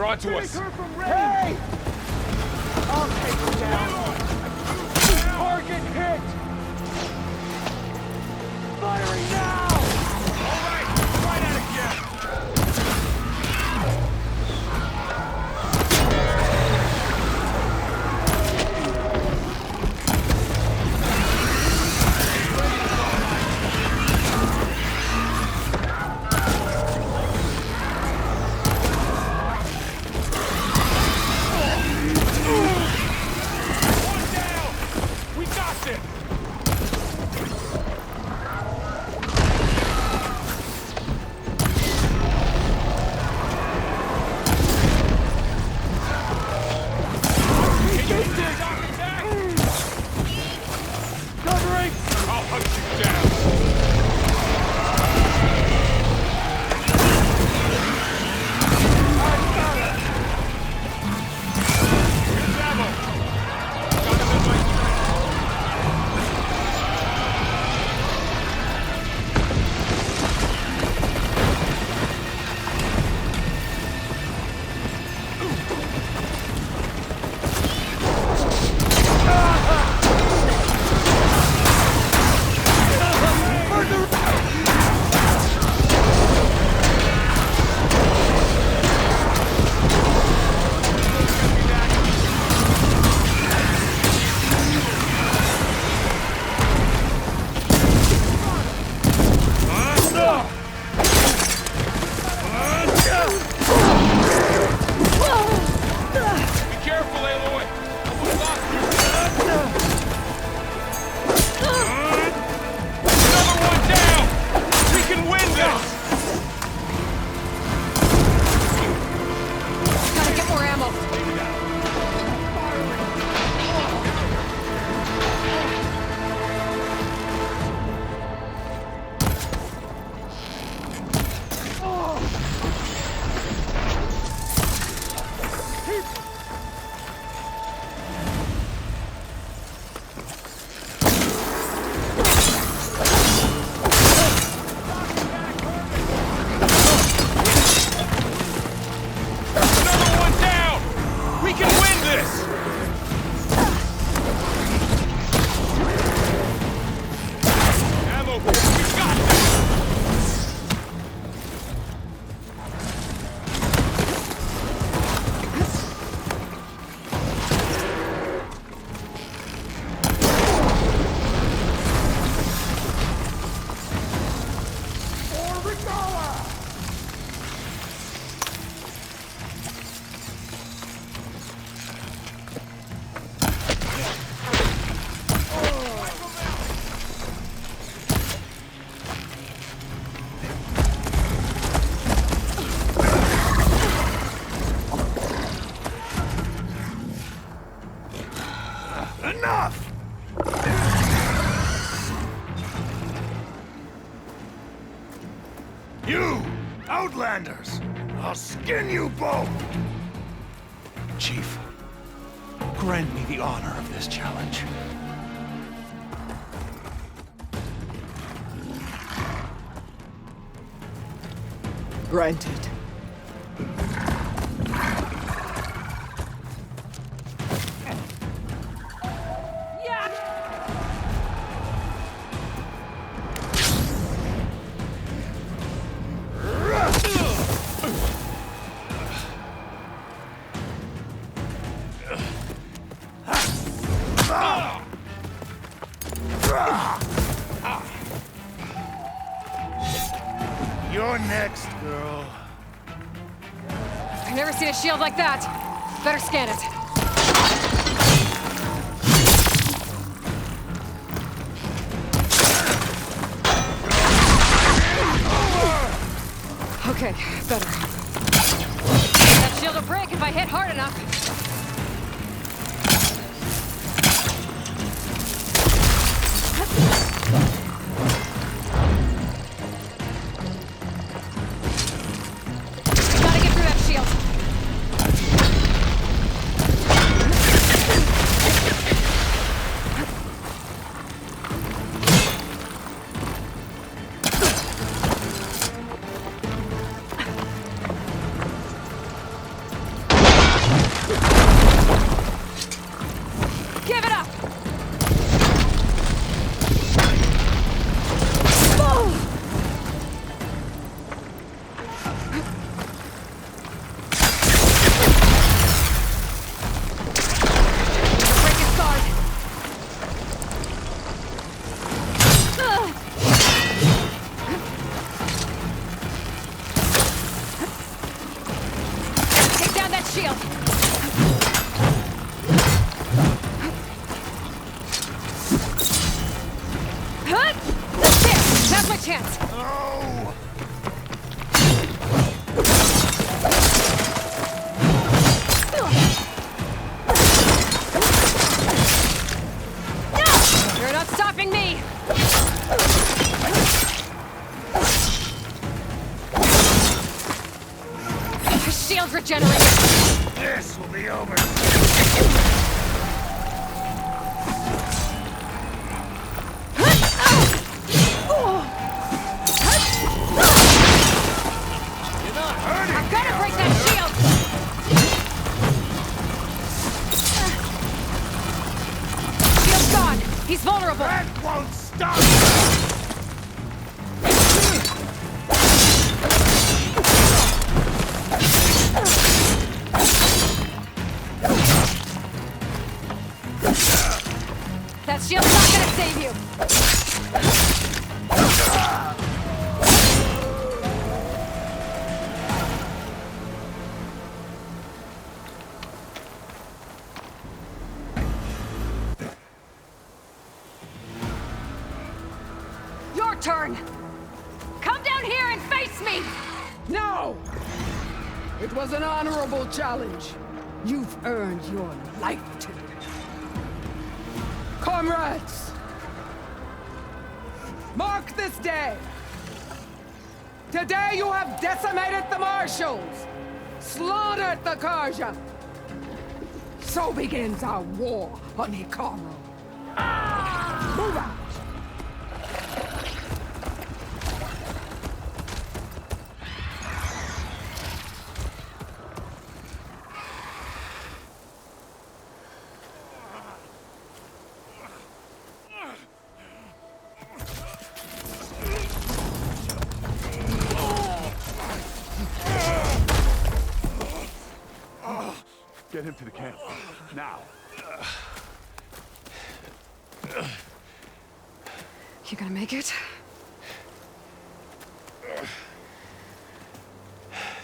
They're onto us. Hey! I'll take him down. Target hit! Firing now! All right, try that again. One down. We got this. Covering! I'll hunt you down. Here's ammo. Got him in my sight. Be careful, Aloy. Almost lost you. Another one down. We can win this. Gotta get more ammo. Another one down. We can win this. Ammo. We got this. Enough! You! Outlanders! I'll skin you both! Chief, grant me the honor of this challenge. Granted. You're next, girl. I've never seen a shield like that. Better scan it. Okay, better. That shield will break if I hit hard enough. Gotta get through that shield. shield! Huh? That's it! Now's my chance! Oh! You're not stopping me! Shield regenerated! This will be over. I've got to break that shield! Shield's gone! He's vulnerable! That won't stop! That shield's not gonna save you! Your turn! Come down here and face me! No! It was an honorable challenge. You've earned your life today. Comrades! Mark this day! Today you have decimated the Marshals! Slaughtered the Karja! So begins our war on Hikaru. Move out! Get him to the camp. Now. You gonna make it?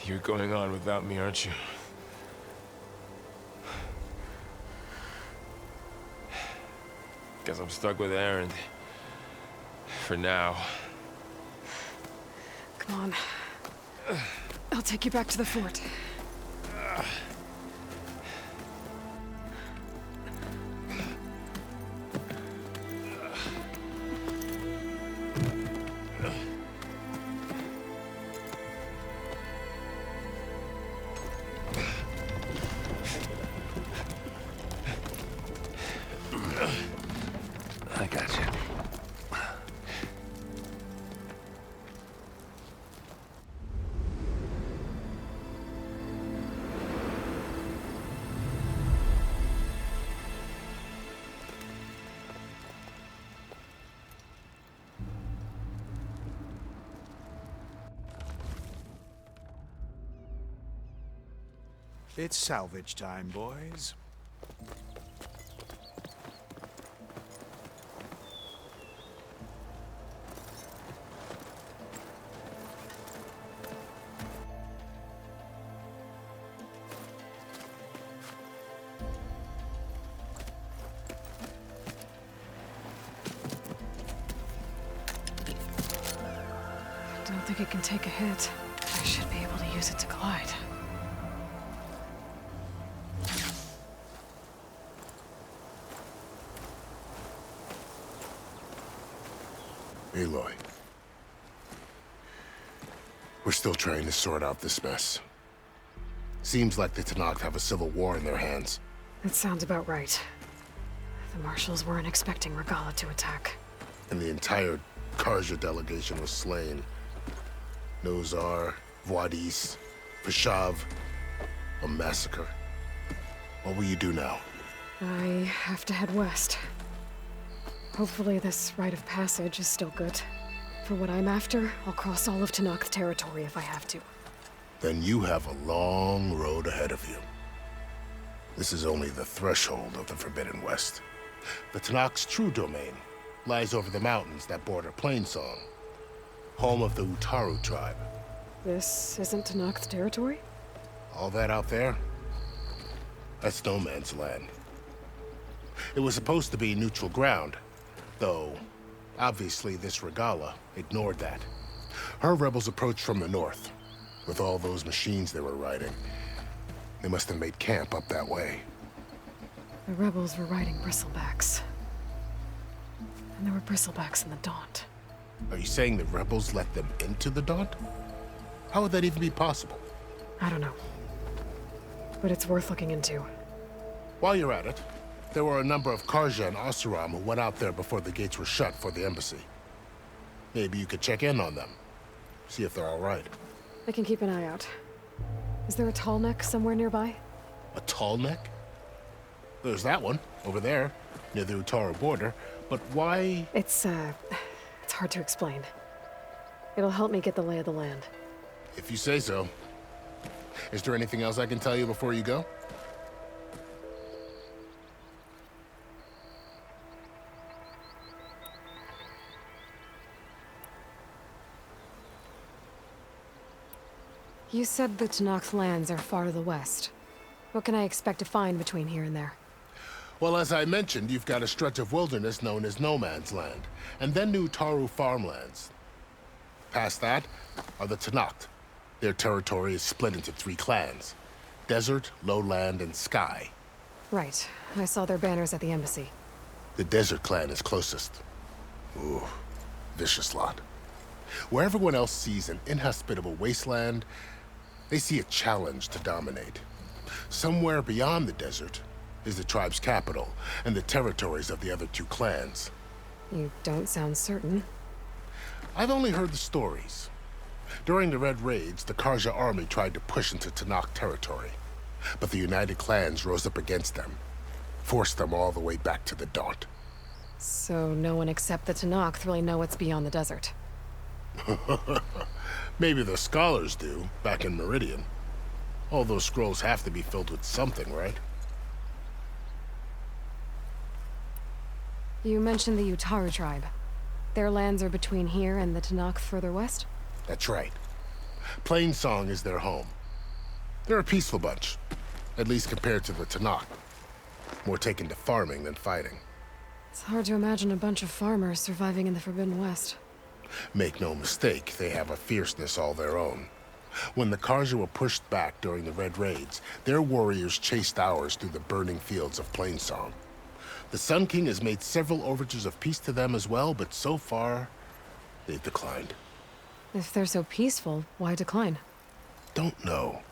You're going on without me, aren't you? Guess I'm stuck with Erend. For now. Come on. I'll take you back to the fort. I got you. It's salvage time, boys. Don't think it can take a hit. I should be able to use it to glide. Aloy. We're still trying to sort out this mess. Seems like the Tenakth have a civil war in their hands. That sounds about right. The Marshals weren't expecting Regalla to attack. And the entire Karja delegation was slain. Nozar, Vuadis, Vashav. A massacre. What will you do now? I have to head west. Hopefully this rite of passage is still good. For what I'm after, I'll cross all of Tenakth territory if I have to. Then you have a long road ahead of you. This is only the threshold of the Forbidden West. The Tenakth's true domain lies over the mountains that border Plainsong, home of the Utaru tribe. This isn't Tenakth territory? All that out there, That's no man's land. It was supposed to be neutral ground, though obviously this Regala ignored that. Her rebels approached from the north. With all those machines they were riding, they must have made camp up that way. The rebels were riding bristlebacks. And there were bristlebacks in the Daunt. Are you saying the rebels let them into the Daunt? How would that even be possible? I don't know. But it's worth looking into. While you're at it, there were a number of Karja and Oseram who went out there before the gates were shut for the embassy. Maybe you could check in on them. See if they're all right. I can keep an eye out. Is there a tall neck somewhere nearby? A tall neck? There's that one, over there, near the Utaru border. But why? It's hard to explain. It'll help me get the lay of the land. If you say so. Is there anything else I can tell you before you go? You said the Tenakth lands are far to the west. What can I expect to find between here and there? Well, as I mentioned, you've got a stretch of wilderness known as No Man's Land, and then New Taru farmlands. Past that are the Tenakth. Their territory is split into 3 clans: Desert, Lowland, and Sky. Right. I saw their banners at the embassy. The Desert clan is closest. Ooh, vicious lot. Where everyone else sees an inhospitable wasteland, they see a challenge to dominate. Somewhere beyond the desert is the tribe's capital and the territories of the other 2 clans. You don't sound certain. I've only heard the stories. During the Red Raids, the Karja army tried to push into Tenakth territory, but the United Clans rose up against them, forced them all the way back to the Daunt. So no one except the Tenakth really know what's beyond the desert. Maybe the scholars do, back in Meridian. All those scrolls have to be filled with something, right? You mentioned the Utaru tribe. Their lands are between here and the Tenakth further west? That's right. Plainsong is their home. They're a peaceful bunch, at least compared to the Tenakth. More taken to farming than fighting. It's hard to imagine a bunch of farmers surviving in the Forbidden West. Make no mistake, they have a fierceness all their own. When the Karja were pushed back during the Red Raids, their warriors chased ours through the burning fields of Plainsong. The Sun King has made several overtures of peace to them as well, but so far, they've declined. If they're so peaceful, why decline? Don't know.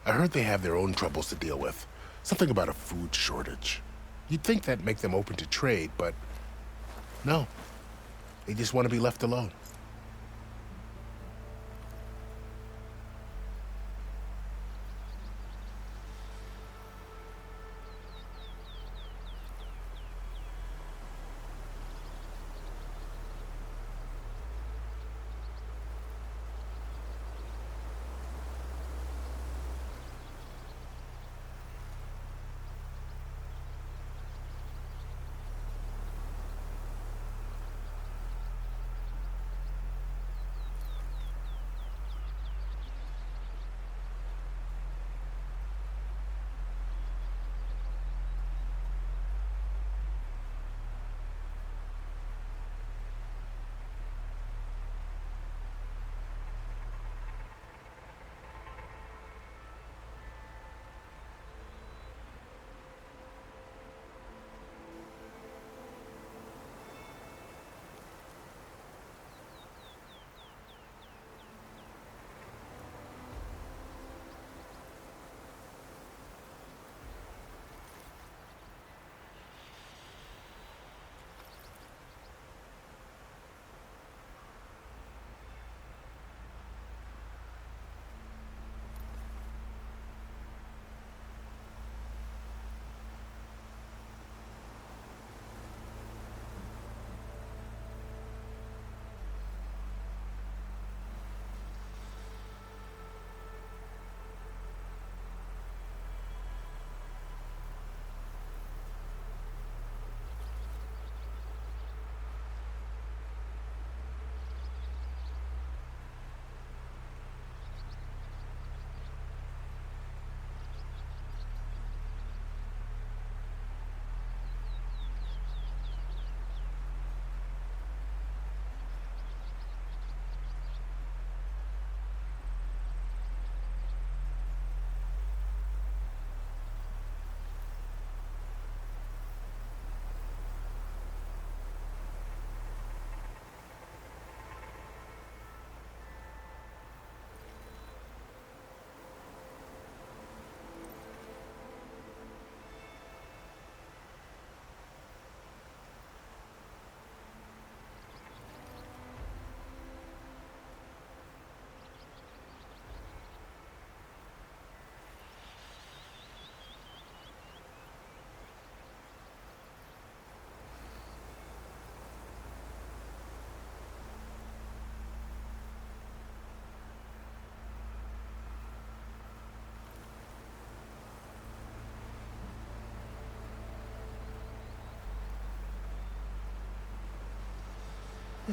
I heard they have their own troubles to deal with. Something about a food shortage. You'd think that'd make them open to trade, but no. They just want to be left alone.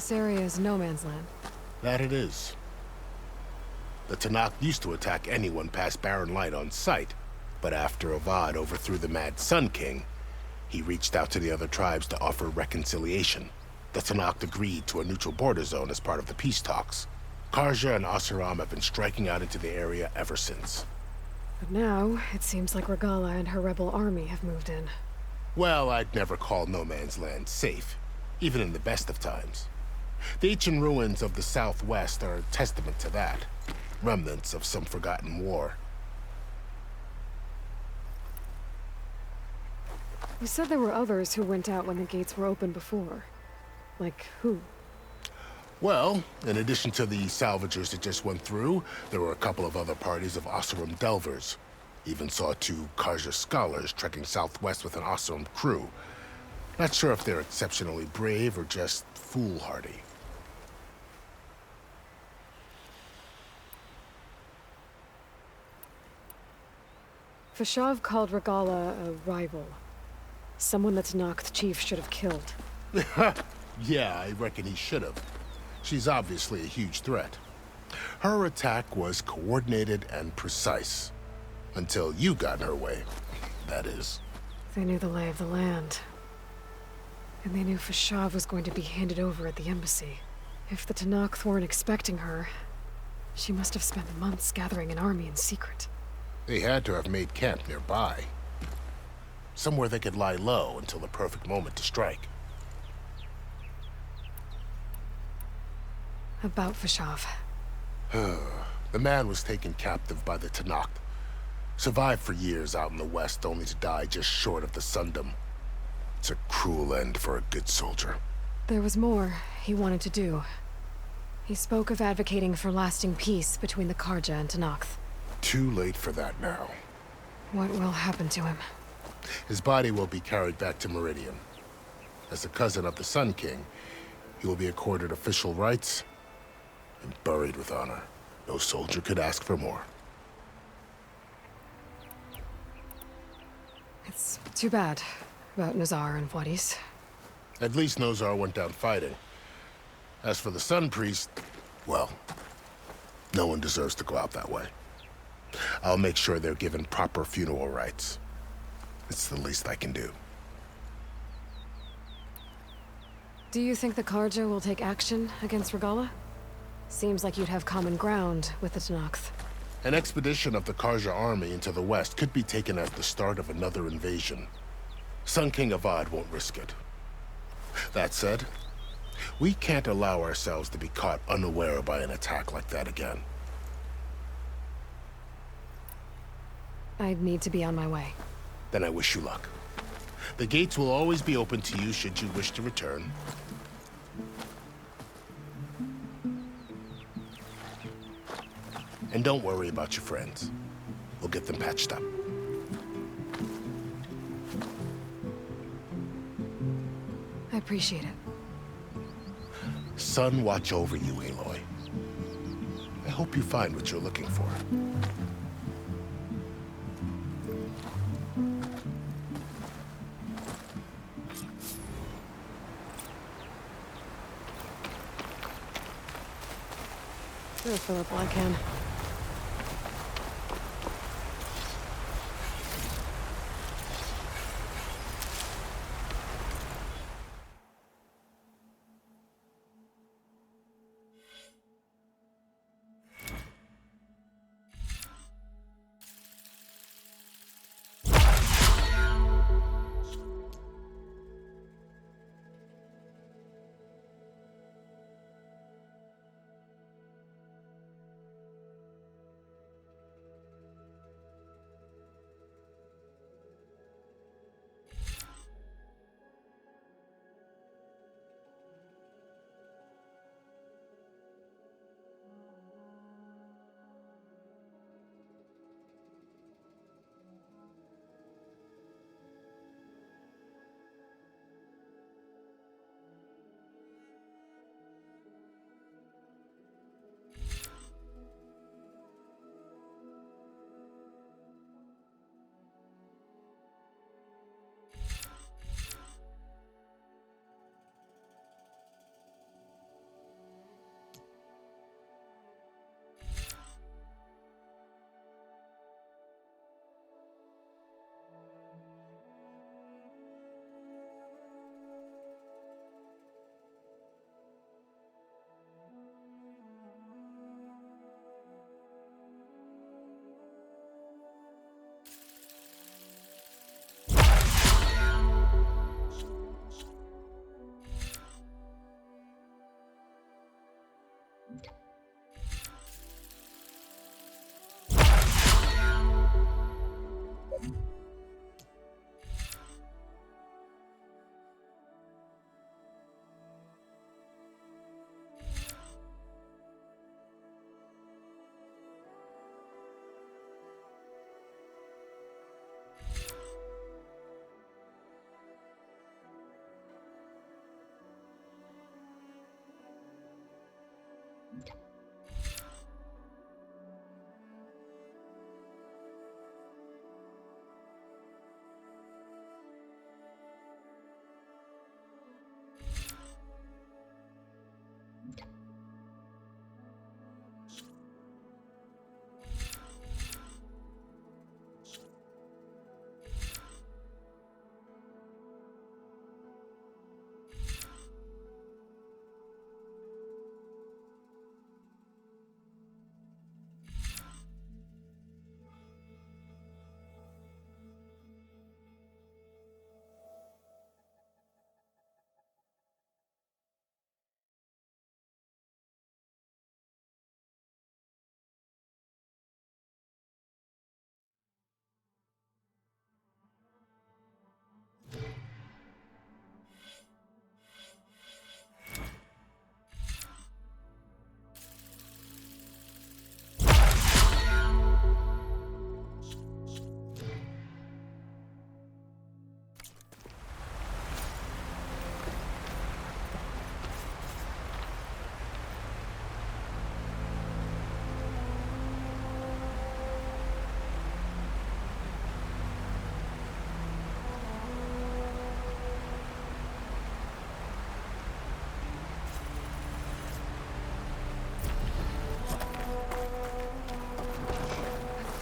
This area is no man's land. That it is. The Tenakth used to attack anyone past Barren Light on sight, but after Avad overthrew the Mad Sun King, he reached out to the other tribes to offer reconciliation. The Tenakth agreed to a neutral border zone as part of the peace talks. Karja and Oseram have been striking out into the area ever since. But now, it seems like Regala and her rebel army have moved in. Well, I'd never call no man's land safe, even in the best of times. The ancient ruins of the Southwest are a testament to that. Remnants of some forgotten war. You said there were others who went out when the gates were open before. Like who? Well, in addition to the salvagers that just went through, there were a couple of other parties of Oseram Delvers. Even saw 2 Karja scholars trekking southwest with an Oseram crew. Not sure if they're exceptionally brave or just foolhardy. Fashav called Regala a rival. Someone that Tenakth chief should have killed. Yeah, I reckon he should have. She's obviously a huge threat. Her attack was coordinated and precise. Until you got in her way, that is. They knew the lay of the land. And they knew Fashav was going to be handed over at the embassy. If the Tenakth weren't expecting her, she must have spent months gathering an army in secret. They had to have made camp nearby. Somewhere they could lie low until the perfect moment to strike. About Fashav. The man was taken captive by the Tenakth. Survived for years out in the west, only to die just short of the Sundom. It's a cruel end for a good soldier. There was more he wanted to do. He spoke of advocating for lasting peace between the Karja and Tenakth. Too late for that now. What will happen to him? His body will be carried back to Meridian. As a cousin of the Sun King, he will be accorded official rights and buried with honor. No soldier could ask for more. It's too bad about Nazar and Wadis. At least Nozar went down fighting. As for the Sun Priest, well, no one deserves to go out that way. I'll make sure they're given proper funeral rites. It's the least I can do. Do you think the Karja will take action against Regala? Seems like you'd have common ground with the Tenakth. An expedition of the Karja army into the west could be taken as the start of another invasion. Sun King Avad won't risk it. That said, we can't allow ourselves to be caught unaware by an attack like that again. I'd need to be on my way. Then I wish you luck. The gates will always be open to you should you wish to return. And don't worry about your friends. We'll get them patched up. I appreciate it. Sun watch over you, Aloy. I hope you find what you're looking for. Sure, Philip, I can.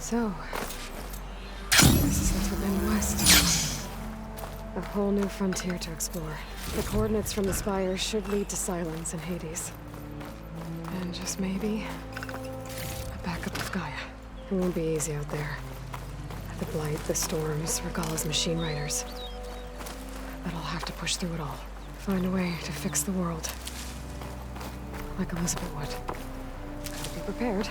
So, this is the Forbidden West. A whole new frontier to explore. The coordinates from the Spire should lead to Silence and Hades. And just maybe, a backup of Gaia. It won't be easy out there. The Blight, the Storms, Regalla's machine riders. But I'll have to push through it all. Find a way to fix the world. Like Elizabeth would. Gotta be prepared.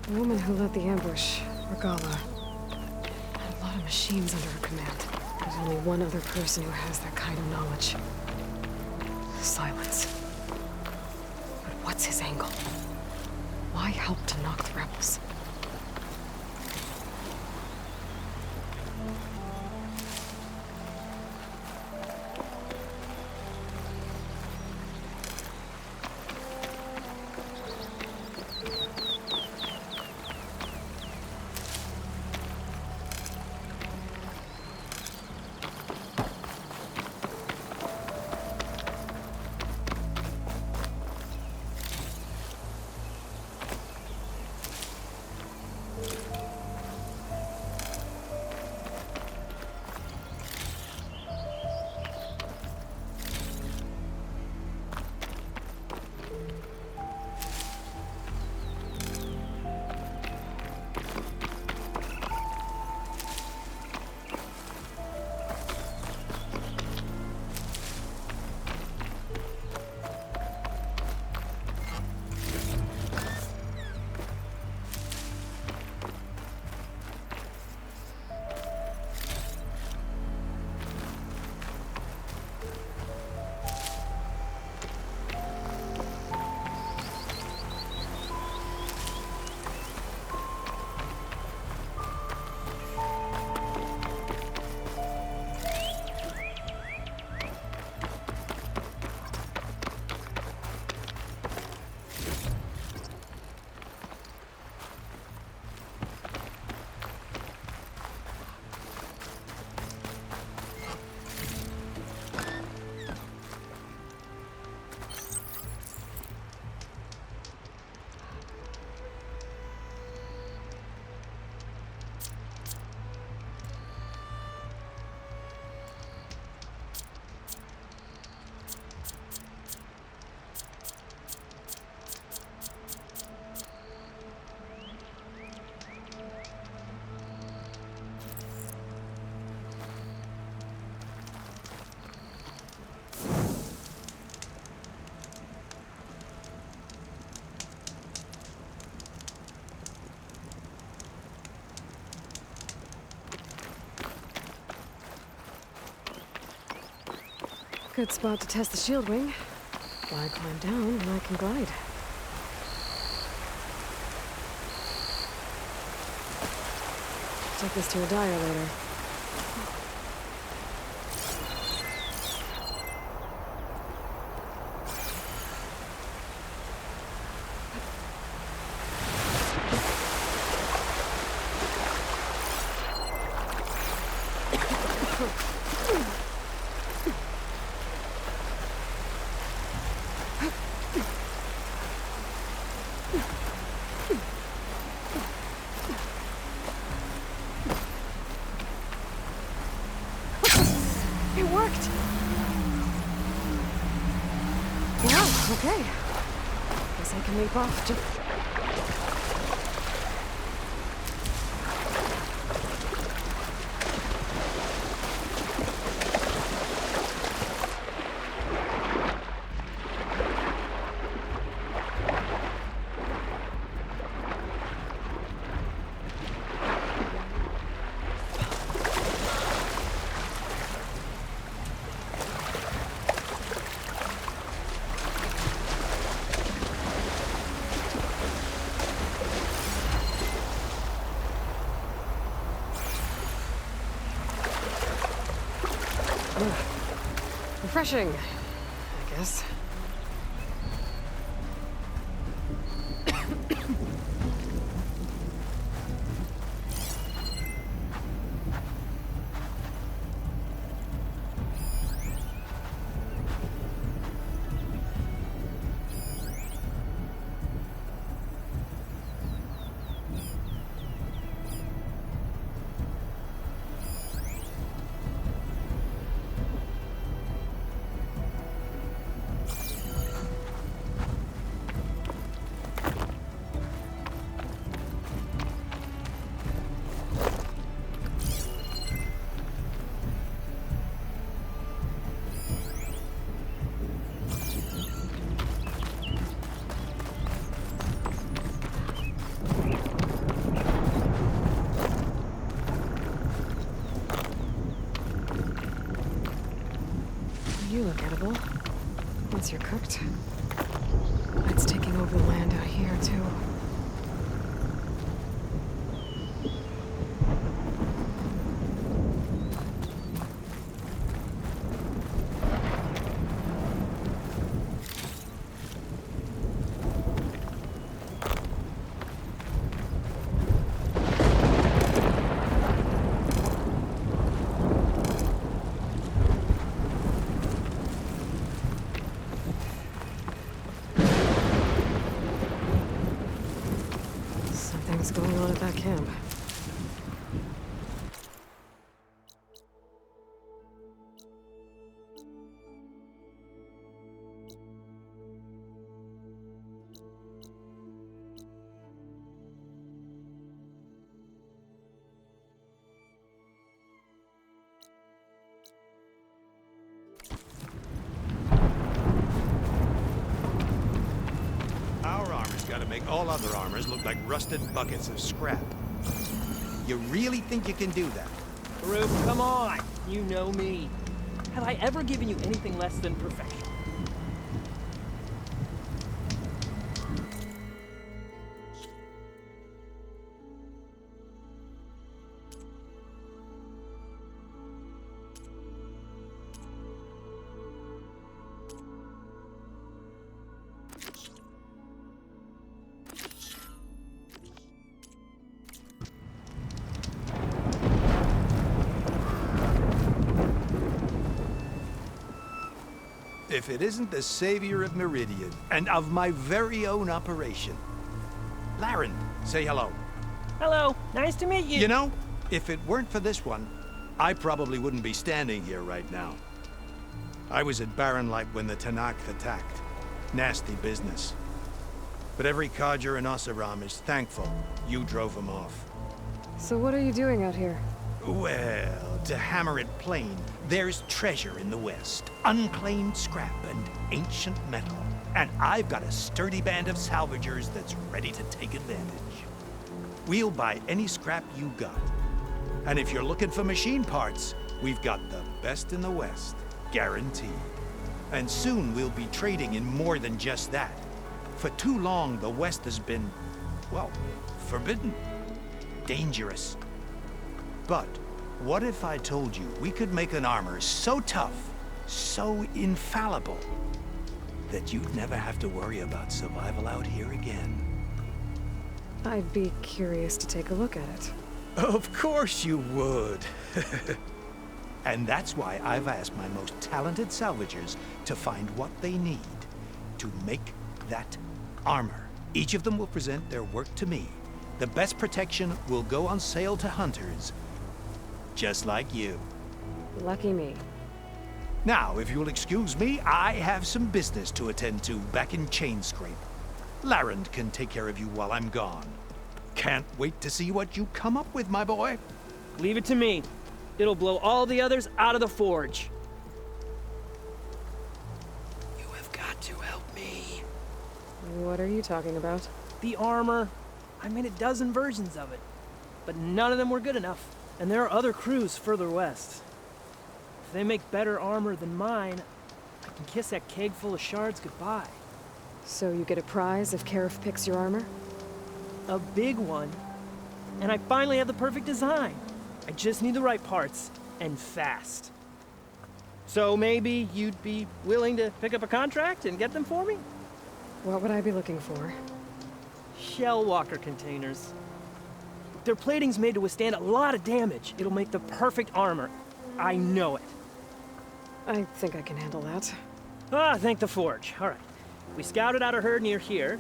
The woman who led the ambush, Regalla, had a lot of machines under her command. There's only one other person who has that kind of knowledge. Silence. But what's his angle? Why help to knock the rebels? Good spot to test the shield wing. Why climb down when I can glide? Take this to a dyer later. It worked! Wow, okay. Guess I can leap off to... Refreshing, I guess. possible. Once you're cooked. It's taking over the land out here, too. Something's going on at that camp. Our armor's gotta make all other armors look like rusted buckets of scrap. You really think you can do that? Rube, come on! You know me. Have I ever given you anything less than perfection? If it isn't the savior of Meridian, and of my very own operation. Laren, say hello. Hello, nice to meet you. You know, if it weren't for this one, I probably wouldn't be standing here right now. I was at Barren Light when the Tenakth attacked. Nasty business. But every Carja in Oseram is thankful you drove them off. So what are you doing out here? Well, to hammer it plain, there's treasure in the West. Unclaimed scrap and ancient metal. And I've got a sturdy band of salvagers that's ready to take advantage. We'll buy any scrap you got. And if you're looking for machine parts, we've got the best in the West, guaranteed. And soon we'll be trading in more than just that. For too long, the West has been, well, forbidden. Dangerous. But what if I told you we could make an armor so tough, so infallible, that you'd never have to worry about survival out here again? I'd be curious to take a look at it. Of course you would. And that's why I've asked my most talented salvagers to find what they need to make that armor. Each of them will present their work to me. The best protection will go on sale to hunters, just like you. Lucky me. Now, if you'll excuse me, I have some business to attend to back in Chainscrape. Laren can take care of you while I'm gone. Can't wait to see what you come up with, my boy. Leave it to me. It'll blow all the others out of the forge. You have got to help me. What are you talking about? The armor. I made a dozen versions of it, but none of them were good enough. And there are other crews further west. If they make better armor than mine, I can kiss that keg full of shards goodbye. So you get a prize if Karif picks your armor? A big one. And I finally have the perfect design. I just need the right parts, and fast. So maybe you'd be willing to pick up a contract and get them for me? What would I be looking for? Shell walker containers. Their plating's made to withstand a lot of damage. It'll make the perfect armor. I know it. I think I can handle that. Ah, thank the forge. All right. We scouted out a herd near here.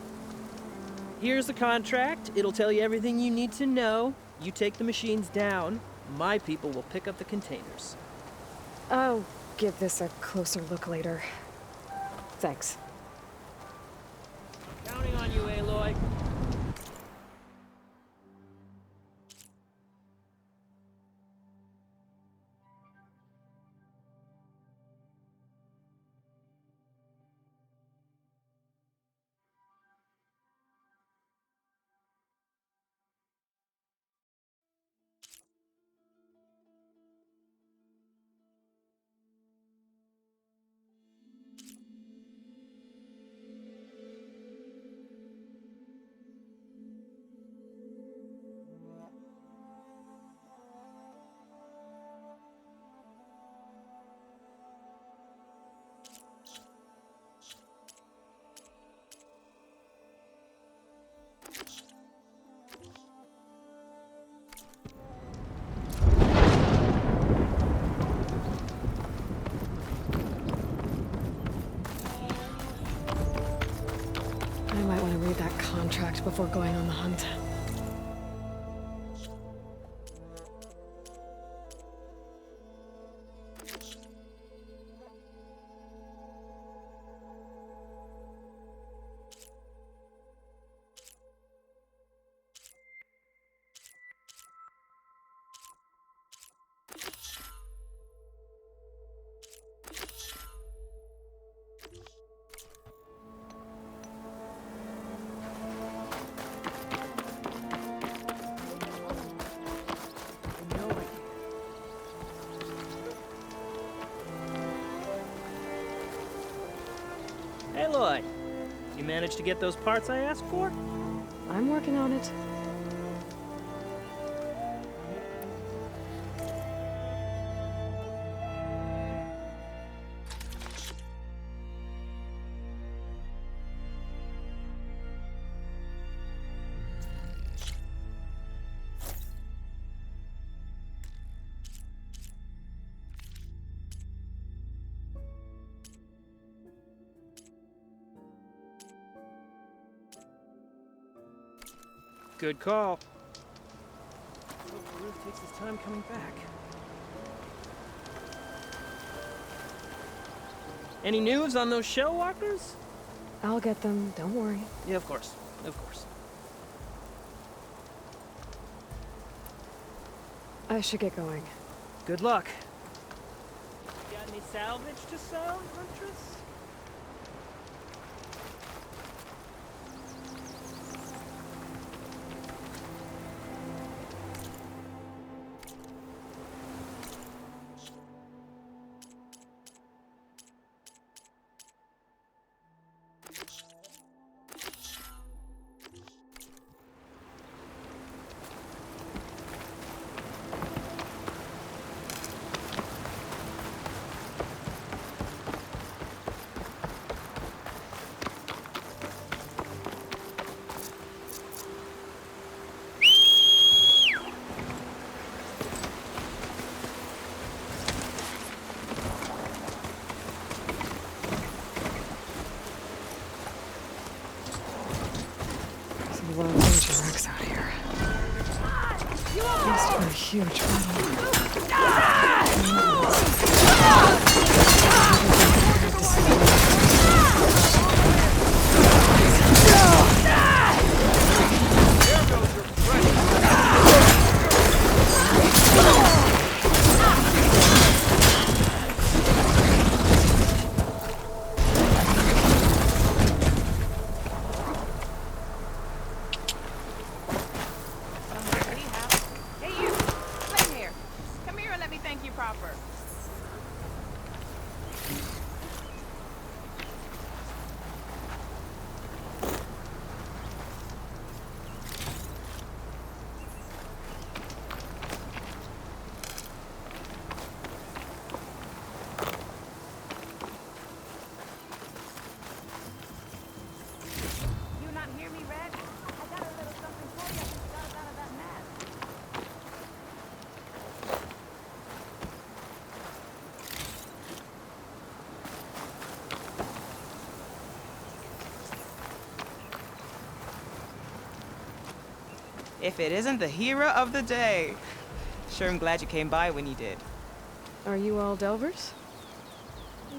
Here's the contract. It'll tell you everything you need to know. You take the machines down. My people will pick up the containers. I'll give this a closer look later. Thanks. Counting on you, Aloy. before going on the hunt. Aloy, you managed to get those parts I asked for? I'm working on it. Good call. Hope Farouk takes his time coming back. Any news on those shell walkers? I'll get them, don't worry. Yeah, of course. Of course. I should get going. Good luck. Got any salvage to sell, Huntress? A lot of danger wrecks out here. Used for a huge battle. Hey, you! Come here. Come here and let me thank you proper. You not hear me, Red? I got a little something for you. Got it out of that mask. If it isn't the hero of the day. Sure, I'm glad you came by when you did. Are you all Delvers?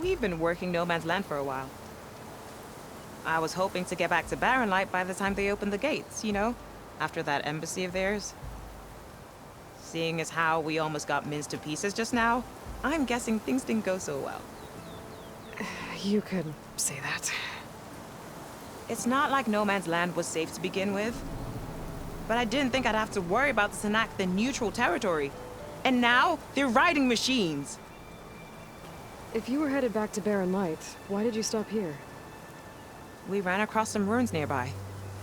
We've been working No Man's Land for a while. I was hoping to get back to Barren Light by the time they opened the gates, you know? After that embassy of theirs. Seeing as how we almost got minced to pieces just now, I'm guessing things didn't go so well. You could say that. It's not like No Man's Land was safe to begin with. But I didn't think I'd have to worry about the Tenakth in neutral territory. And now, they're riding machines. If you were headed back to Barren Light, why did you stop here? We ran across some ruins nearby.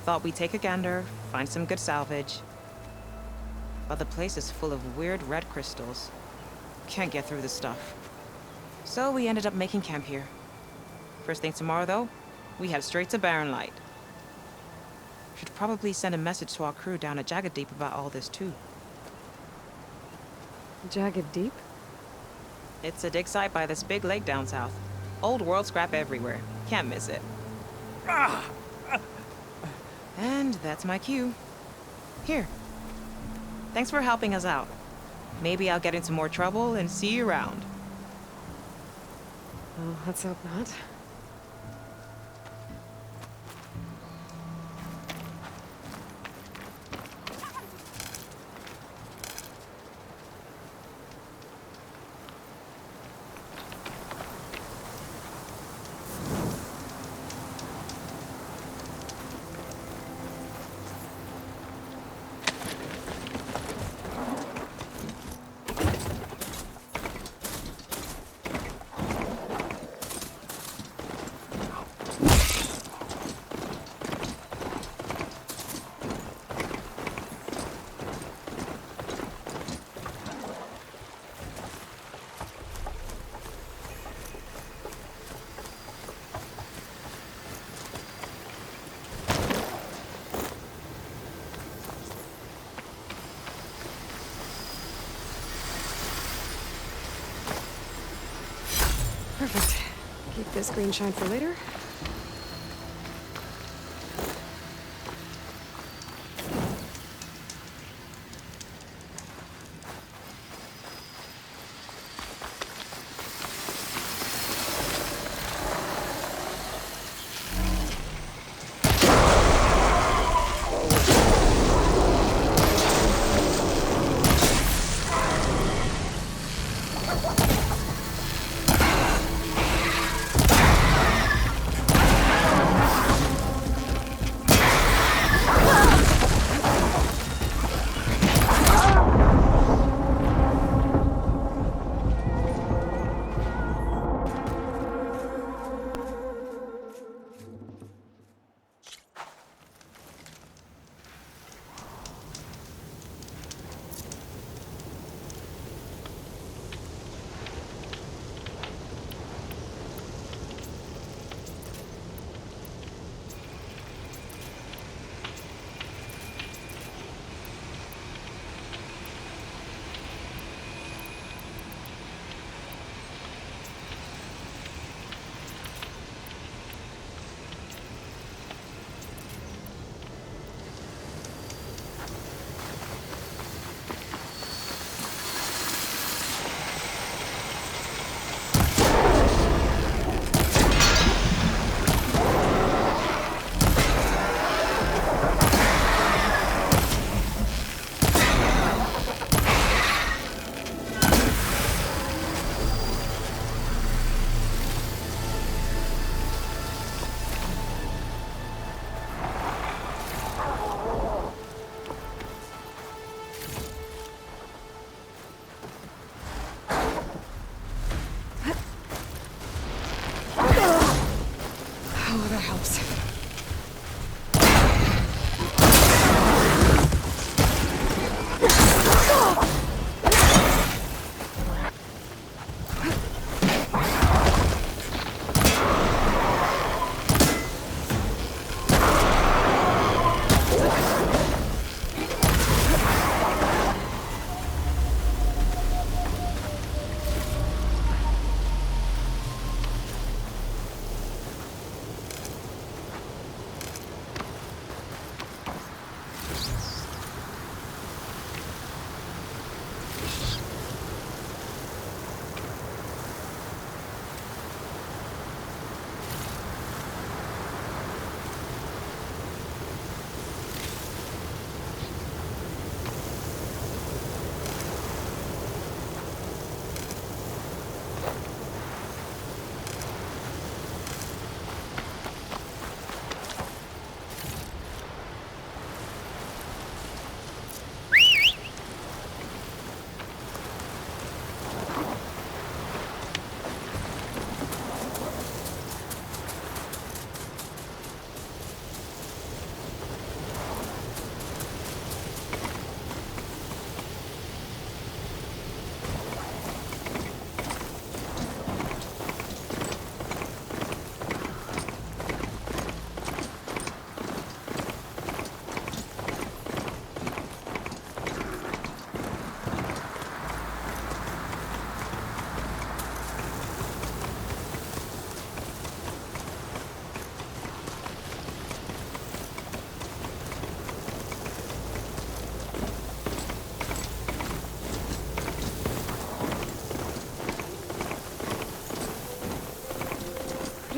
Thought we'd take a gander, find some good salvage. But the place is full of weird red crystals. Can't get through the stuff. So we ended up making camp here. First thing tomorrow, though, we head straight to Barren Light. Should probably send a message to our crew down at Jagged Deep about all this, too. Jagged Deep? It's a dig site by this big lake down south. Old world scrap everywhere. Can't miss it. And that's my cue. Here. Thanks for helping us out. Maybe I'll get into more trouble and see you around. Well, let's hope not. Perfect. Keep this green shine for later.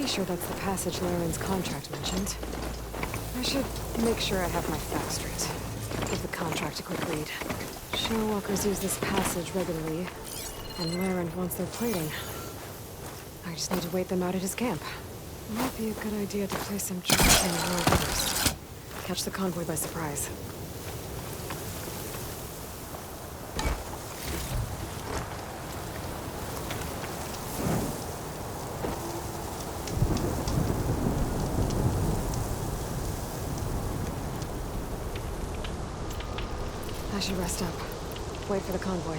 sure that's the passage Laren's contract mentioned. I should make sure I have my facts straight. Give the contract a quick read. Showwalkers use this passage regularly, and Laren wants their plating. I just need to wait them out at his camp. Might be a good idea to play some tricks in the world first. Catch the convoy by surprise. I should rest up. Wait for the convoy.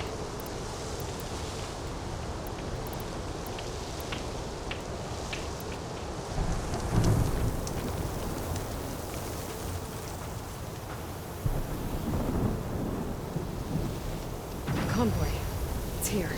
Convoy. It's here.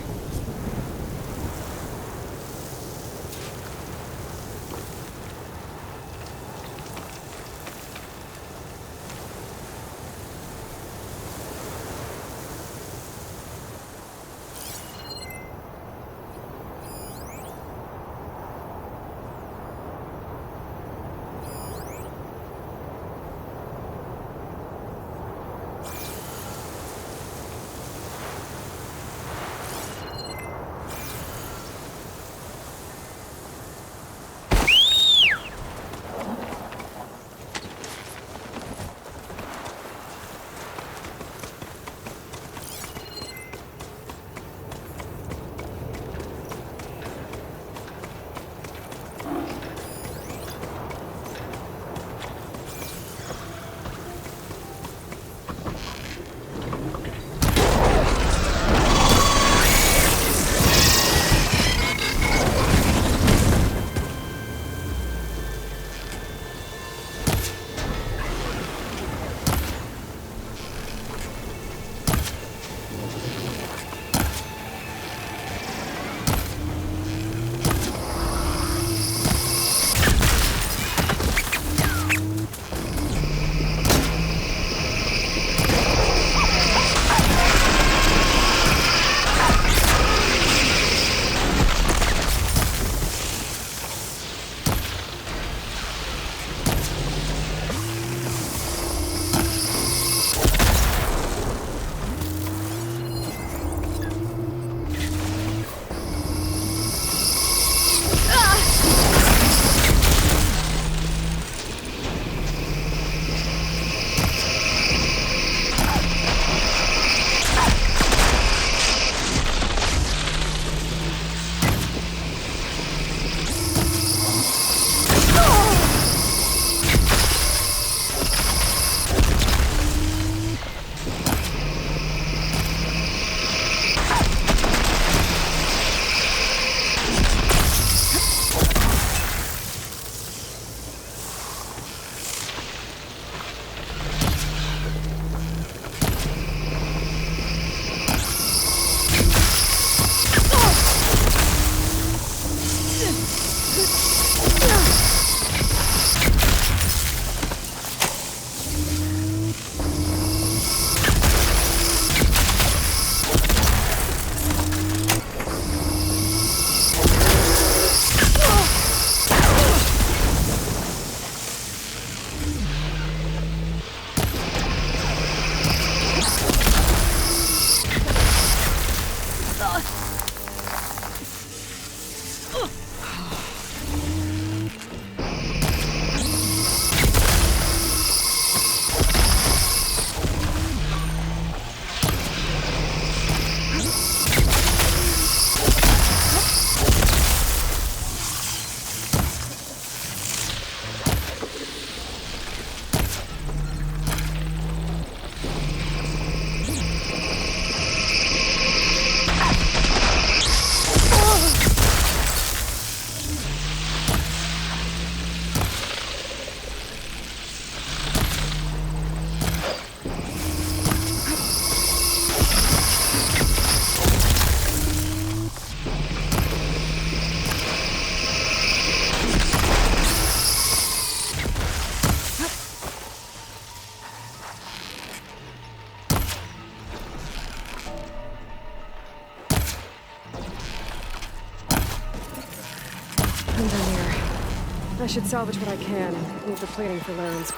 I should salvage what I can and move the plating for Laren's.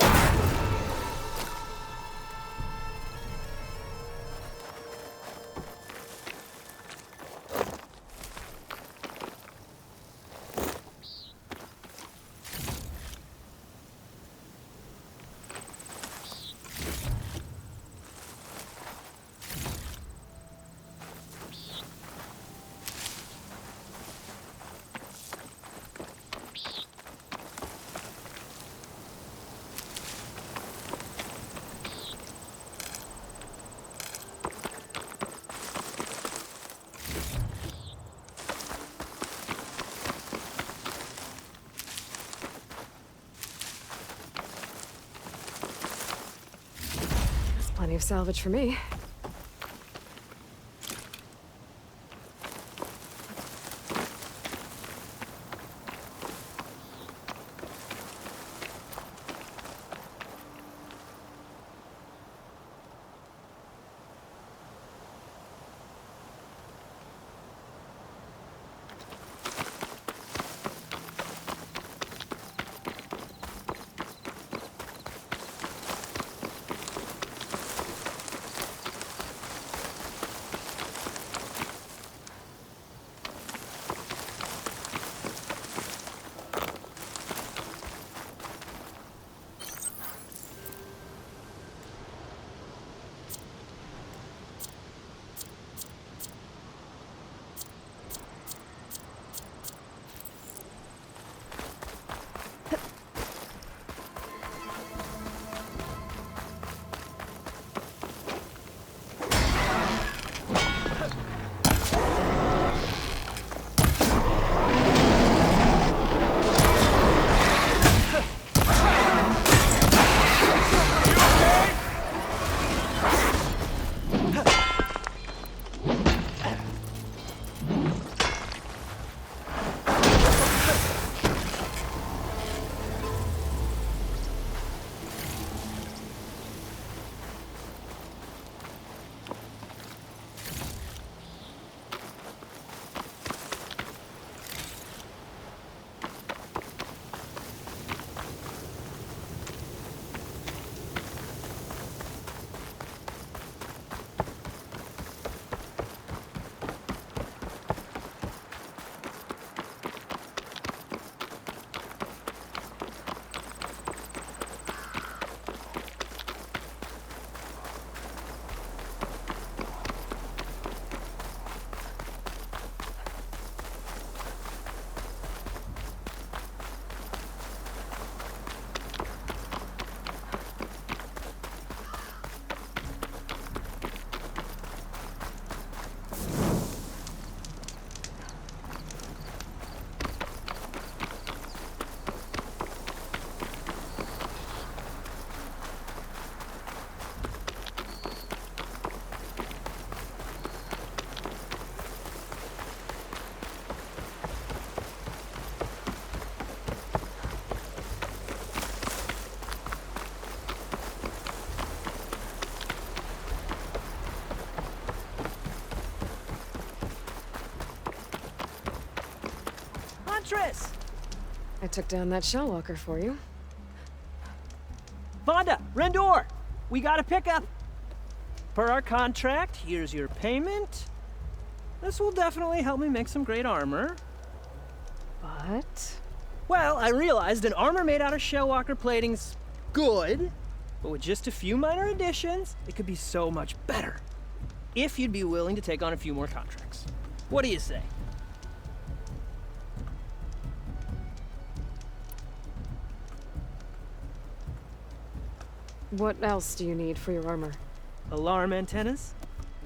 Plenty of salvage for me. Huntress! I took down that shell walker for you. Vonda! Rendor! We got a pickup! Per our contract, here's your payment. This will definitely help me make some great armor. But... Well, I realized an armor made out of Shellwalker plating's good, but with just a few minor additions, it could be so much better. If you'd be willing to take on a few more contracts. What do you say? what else do you need for your armor? Alarm antennas?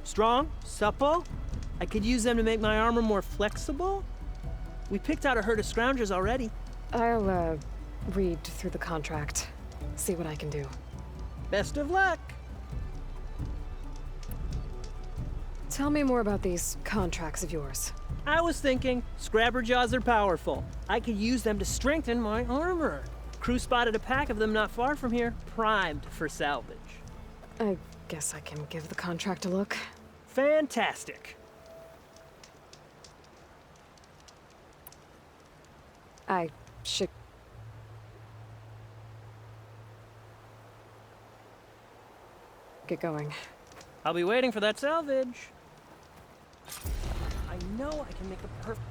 Strong, supple. I could use them to make my armor more flexible. We picked out a herd of scroungers already. I'll, read through the contract. See what I can do. Best of luck. Tell me more about these contracts of yours. I was thinking, Scrabber Jaws are powerful. I could use them to strengthen my armor. Crew spotted a pack of them not far from here, primed for salvage. I guess I can give the contract a look. Fantastic. I should Get going. I'll be waiting for that salvage. I know I can make the perfect